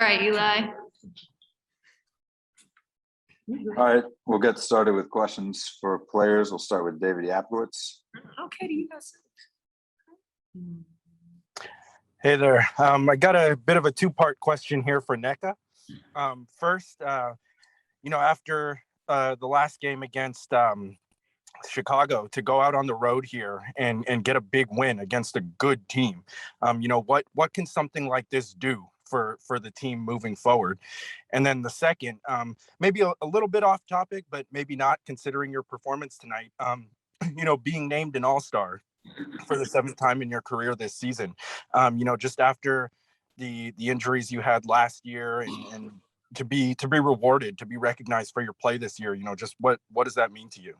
right, Eli. All right, we'll get started with questions for players. We'll start with David Yapkowitz. Okay, you guys. Hey there. I got a bit of a two-part question here for Nneka. First, after the last game against Chicago, to go out on the road here and get a big win against a good team, what can something like this do for the team moving forward? And then the second, maybe a little bit off topic, but maybe not, considering your performance tonight, being named an all-star for the seventh time in your career this season, just after the injuries you had last year, and to be rewarded, to be recognized for your play this year, just what does that mean to you?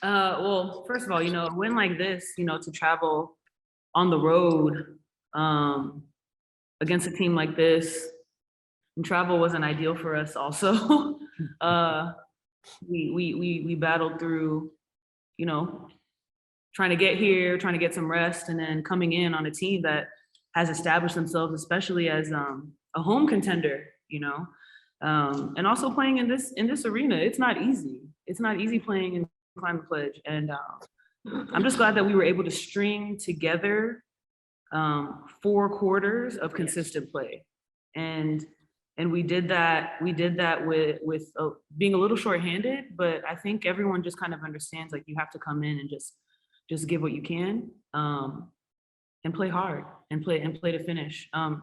Well, first of all, a win like this, to travel on the road against a team like this, and travel wasn't ideal for us also. We battled through, trying to get here, trying to get some rest, and then coming in on a team that has established themselves, especially as a home contender, and also playing in this arena. It's not easy. It's not easy playing in Climate Pledge, and I'm just glad that we were able to string together 4 quarters of consistent play, and we did that. We did that with being a little shorthanded, but I think everyone just kind of understands, like, you have to come in and just give what you can, and play hard and play to finish. And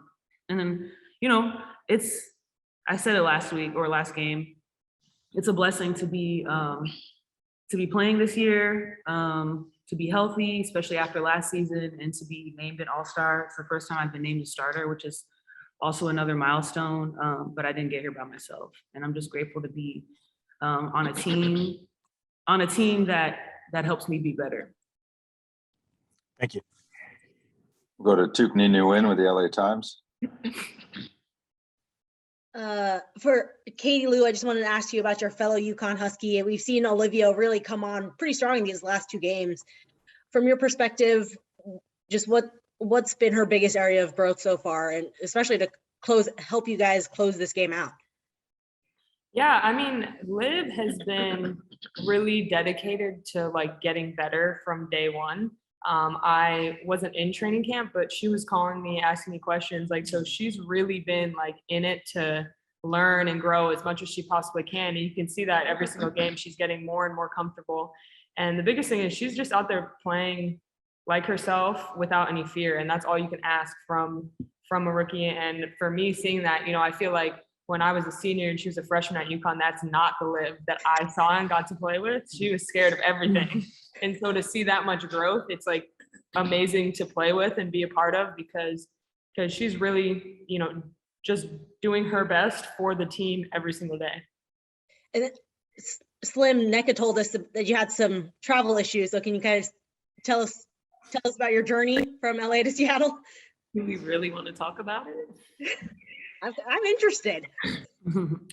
then, I said it last week or last game, it's a blessing to be playing this year, to be healthy, especially after last season, and to be named an all-star. It's the first time I've been named a starter, which is also another milestone, but I didn't get here by myself. And I'm just grateful to be on a team that helps me be better. Thank you. We'll go to Tukni Nguyen with the LA Times. For Katie Lou, I just wanted to ask you about your fellow UConn Husky. We've seen Olivia really come on pretty strong in these last 2 games. From your perspective, just what's been her biggest area of growth so far, and especially to help you guys close this game out? Yeah, I mean, Liv has been really dedicated to getting better from day one. I wasn't in training camp, but she was calling me, asking me questions. So she's really been in it to learn and grow as much as she possibly can. And you can see that every single game, she's getting more and more comfortable. And the biggest thing is she's just out there playing like herself without any fear. And that's all you can ask from a rookie. And for me, seeing that, I feel like when I was a senior and she was a freshman at UConn, that's not the Liv that I saw and got to play with. She was scared of everything. And so to see that much growth, it's amazing to play with and be a part of, because she's really, just doing her best for the team every single day. And Slim, Nneka told us that you had some travel issues. So can you kind of tell us about your journey from LA to Seattle? Do we really want to talk about it? I'm interested.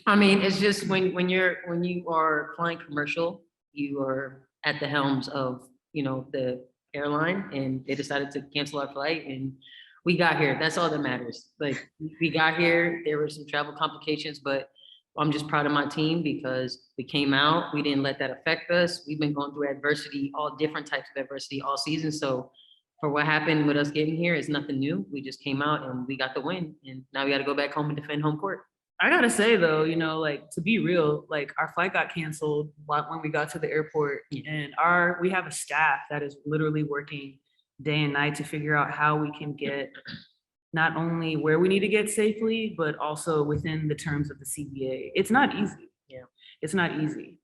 I mean, it's just when you are flying commercial, you are at the helms of the airline, and they decided to cancel our flight, and we got here. That's all that matters. We got here. There were some travel complications, but I'm just proud of my team because we came out. We didn't let that affect us. We've been going through adversity, all different types of adversity all season. So for what happened with us getting here, it's nothing new. We just came out and we got the win, and now we got to go back home and defend home court. I gotta say though, to be real, our flight got canceled when we got to the airport, and we have a staff that is literally working day and night to figure out how we can get not only where we need to get safely, but also within the terms of the CBA. It's not easy. Yeah, it's not easy.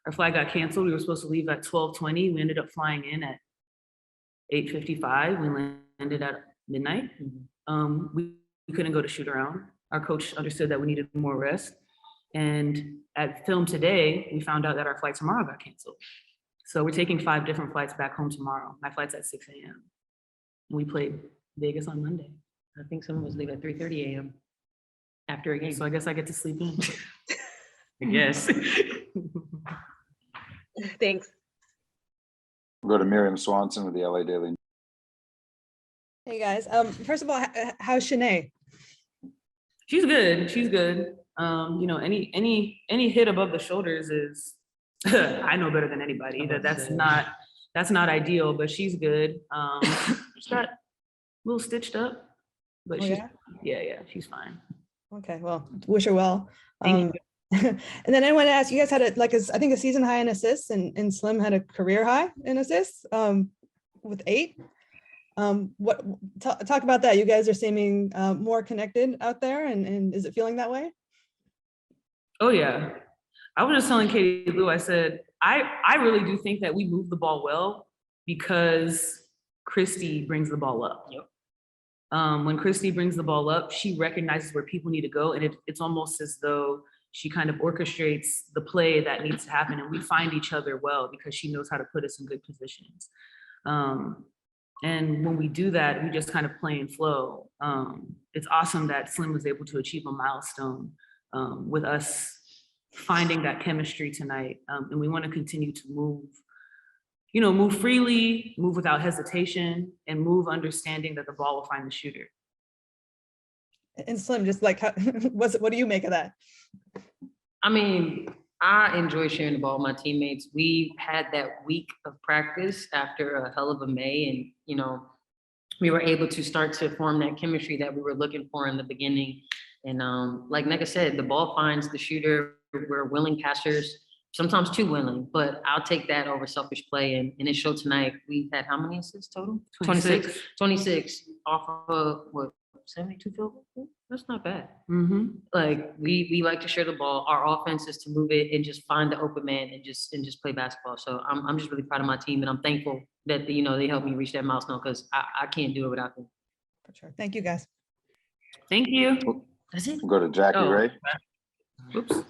Our flight got canceled. We were supposed to leave at 12:20. We ended up flying in at 8:55. We landed at midnight. We couldn't go to shoot around. Our coach understood that we needed more rest. And at film today, we found out that our flight tomorrow got canceled. So we're taking 5 different flights back home tomorrow. My flight's at 6 a.m. We played Vegas on Monday. I think someone was leaving at 3:30 a.m. after a game. So I guess I get to sleep in. I guess. Thanks. We'll go to Miriam Swanson with the LA Daily. Hey guys, first of all, how's Shanae? She's good. She's good. You know, any hit above the shoulders is I know better than anybody that that's not ideal, but she's good. She's got a little stitched up, but Oh, she's yeah? yeah, she's fine. Okay, well, wish her well. Thank And then I want to ask, you guys had I think a season high in assists, and Slim had a career high in assists with 8. Talk about that. You guys are seeming more connected out there, and is it feeling that way? Oh yeah. I was just telling Katie Lou, I said, I really do think that we move the ball well because Christy brings the ball up. Yep. When Christy brings the ball up, she recognizes where people need to go. And it's almost as though she kind of orchestrates the play that needs to happen. And we find each other well because she knows how to put us in good positions. And when we do that, we just kind of play and flow. It's awesome that Slim was able to achieve a milestone with us finding that chemistry tonight. And we want to continue to move freely, move without hesitation, and move understanding that the ball will find the shooter. And Slim, just like, what do you make of that? I mean, I enjoy sharing the ball with my teammates. We had that week of practice after a hell of a May, and we were able to start to form that chemistry that we were looking for in the beginning. And like Nneka said, the ball finds the shooter. We're willing passers, sometimes too willing, but I'll take that over selfish play. And it showed tonight. We had how many assists total? 26 off of what, 72 field goals? That's not bad. Mm-hmm. Like we like to share the ball. Our offense is to move it and just find the open man and just play basketball. So I'm just really proud of my team, and I'm thankful that they helped me reach that milestone because I can't do it without them. For sure. Thank you, guys. Thank you. That's it. We'll go to Jackie Oh. Ray. Oops.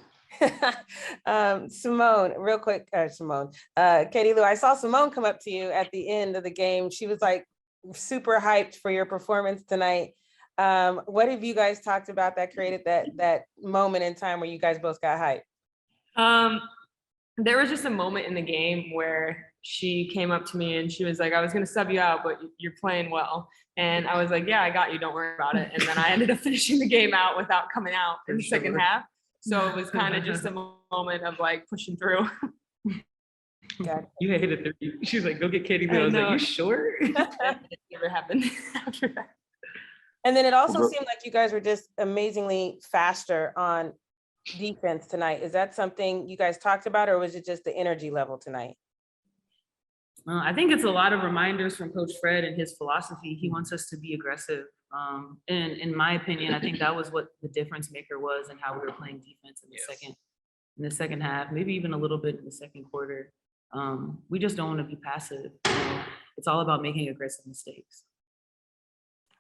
Simone, real quick, Simone. Katie Lou, I saw Simone come up to you at the end of the game. She was like super hyped for your performance tonight. What have you guys talked about that created that moment in time where you guys both got hyped? There was just a moment in the game where she came up to me and she was like, I was going to sub you out, but you're playing well. And I was like, yeah, I got you. Don't worry about it. And then I ended up finishing the game out without coming out in the second half. So it was kind of just a moment of like pushing through. You hit a 3. She was like, go get Katie Lou. I was like, you sure? It never happened after that. And then it also seemed like you guys were just amazingly faster on defense tonight. Is that something you guys talked about, or was it just the energy level tonight? I think it's a lot of reminders from Coach Fred and his philosophy. He wants us to be aggressive. And in my opinion, I think that was what the difference maker was and how we were playing defense in the second half, maybe even a little bit in the second quarter. We just don't want to be passive. It's all about making aggressive mistakes.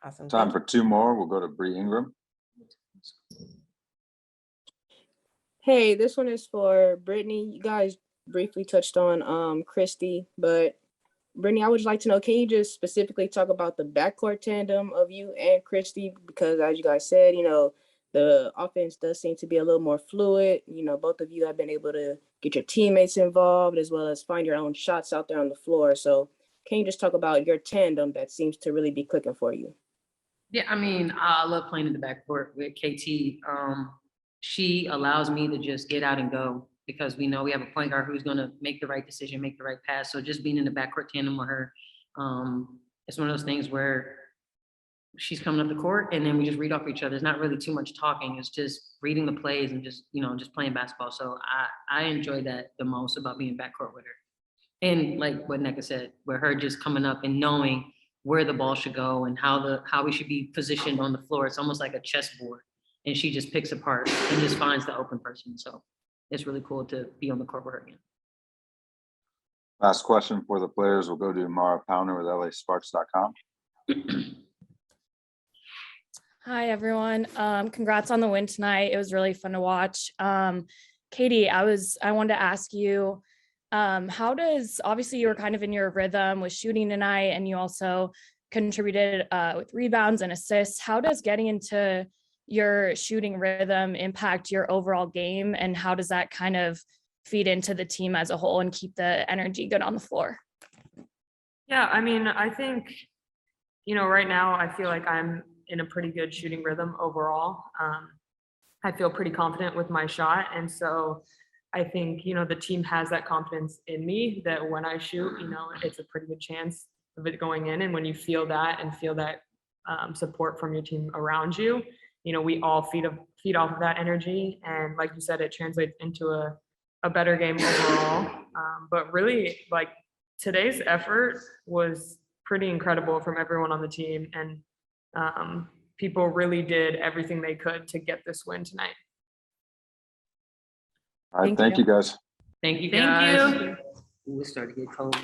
Awesome. Time for 2 more. We'll go to Bree Ingram. Hey, this one is for Brittney. You guys briefly touched on Christy, but Brittney, I would like to know, can you just specifically talk about the backcourt tandem of you and Christy? Because as you guys said, the offense does seem to be a little more fluid. Both of you have been able to get your teammates involved as well as find your own shots out there on the floor. So can you just talk about your tandem that seems to really be clicking for you? Yeah, I mean, I love playing in the backcourt with KT. She allows me to just get out and go because we know we have a point guard who's going to make the right decision, make the right pass. So just being in the backcourt tandem with her, it's one of those things where she's coming up the court and then we just read off each other. There's not really too much talking. It's just reading the plays and just playing basketball. So I enjoy that the most about being backcourt with her. And like what Nneka said, where her just coming up and knowing where the ball should go and how we should be positioned on the floor. It's almost like a chessboard, and she just picks apart and just finds the open person. So it's really cool to be on the court with her again. Last question for the players. We'll go to Mara Pounder with LASparks.com. Hi, everyone. Congrats on the win tonight. It was really fun to watch. Katie, I wanted to ask you, obviously you were kind of in your rhythm with shooting tonight, and you also contributed with rebounds and assists. How does getting into your shooting rhythm impact your overall game, and how does that kind of feed into the team as a whole and keep the energy good on the floor? Yeah, I mean, I think, right now I feel like I'm in a pretty good shooting rhythm overall. I feel pretty confident with my shot. And so I think, you know, the team has that confidence in me that when I shoot, you know, it's a pretty good chance of it going in. And when you feel that and feel that support from your team around you, you know, we all feed off of that energy. And like you said, it translates into a better game overall. But really, like, today's effort was pretty incredible from everyone on the team. And people really did everything they could to get this win tonight. All right, thank you guys. Thank you, Thank guys. you. We'll start to get cold.